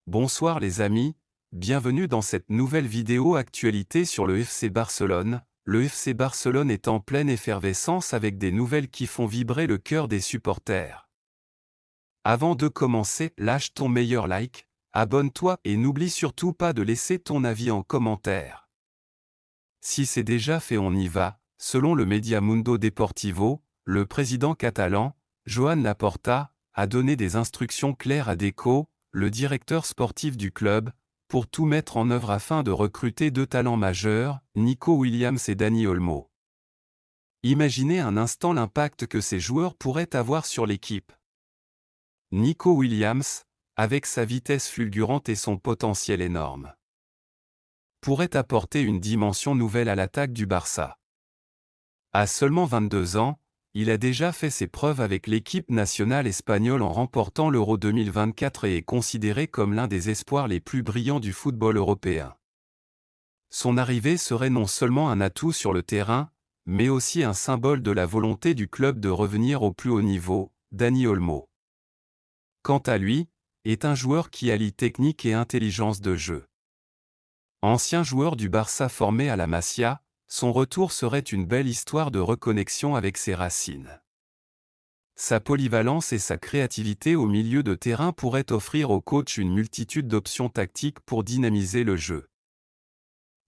Bonsoir les amis, bienvenue dans cette nouvelle vidéo actualité sur le FC Barcelone. Le FC Barcelone est en pleine effervescence avec des nouvelles qui font vibrer le cœur des supporters. Avant de commencer, lâche ton meilleur like, abonne-toi et n'oublie surtout pas de laisser ton avis en commentaire. Si c'est déjà fait, on y va. Selon le média Mundo Deportivo, le président catalan, Joan Laporta, a donné des instructions claires à Deco, le directeur sportif du club, pour tout mettre en œuvre afin de recruter deux talents majeurs, Nico Williams et Dani Olmo. Imaginez un instant l'impact que ces joueurs pourraient avoir sur l'équipe. Nico Williams, avec sa vitesse fulgurante et son potentiel énorme, pourrait apporter une dimension nouvelle à l'attaque du Barça. À seulement 22 ans, il a déjà fait ses preuves avec l'équipe nationale espagnole en remportant l'Euro 2024 et est considéré comme l'un des espoirs les plus brillants du football européen. Son arrivée serait non seulement un atout sur le terrain, mais aussi un symbole de la volonté du club de revenir au plus haut niveau. Dani Olmo, quant à lui, est un joueur qui allie technique et intelligence de jeu. Ancien joueur du Barça formé à la Masia, son retour serait une belle histoire de reconnexion avec ses racines. Sa polyvalence et sa créativité au milieu de terrain pourraient offrir au coach une multitude d'options tactiques pour dynamiser le jeu.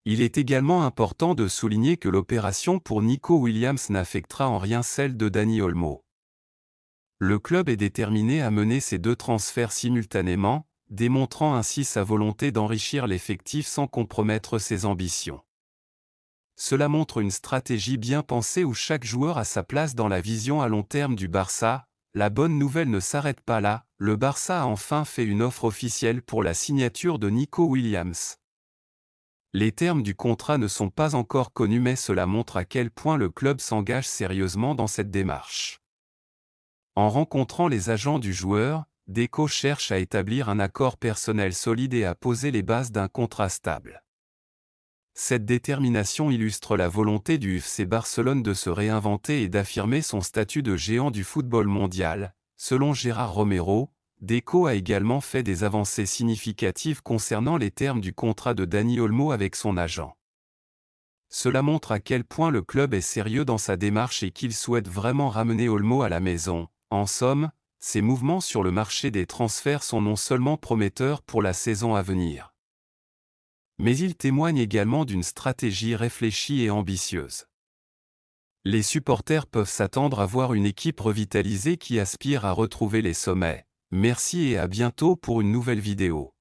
Il est également important de souligner que l'opération pour Nico Williams n'affectera en rien celle de Dani Olmo. Le club est déterminé à mener ces deux transferts simultanément, démontrant ainsi sa volonté d'enrichir l'effectif sans compromettre ses ambitions. Cela montre une stratégie bien pensée où chaque joueur a sa place dans la vision à long terme du Barça. La bonne nouvelle ne s'arrête pas là, le Barça a enfin fait une offre officielle pour la signature de Nico Williams. Les termes du contrat ne sont pas encore connus, mais cela montre à quel point le club s'engage sérieusement dans cette démarche. En rencontrant les agents du joueur, Deco cherche à établir un accord personnel solide et à poser les bases d'un contrat stable. Cette détermination illustre la volonté du FC Barcelone de se réinventer et d'affirmer son statut de géant du football mondial. Selon Gérard Romero, Deco a également fait des avancées significatives concernant les termes du contrat de Dani Olmo avec son agent. Cela montre à quel point le club est sérieux dans sa démarche et qu'il souhaite vraiment ramener Olmo à la maison. En somme, ces mouvements sur le marché des transferts sont non seulement prometteurs pour la saison à venir, mais il témoigne également d'une stratégie réfléchie et ambitieuse. Les supporters peuvent s'attendre à voir une équipe revitalisée qui aspire à retrouver les sommets. Merci et à bientôt pour une nouvelle vidéo.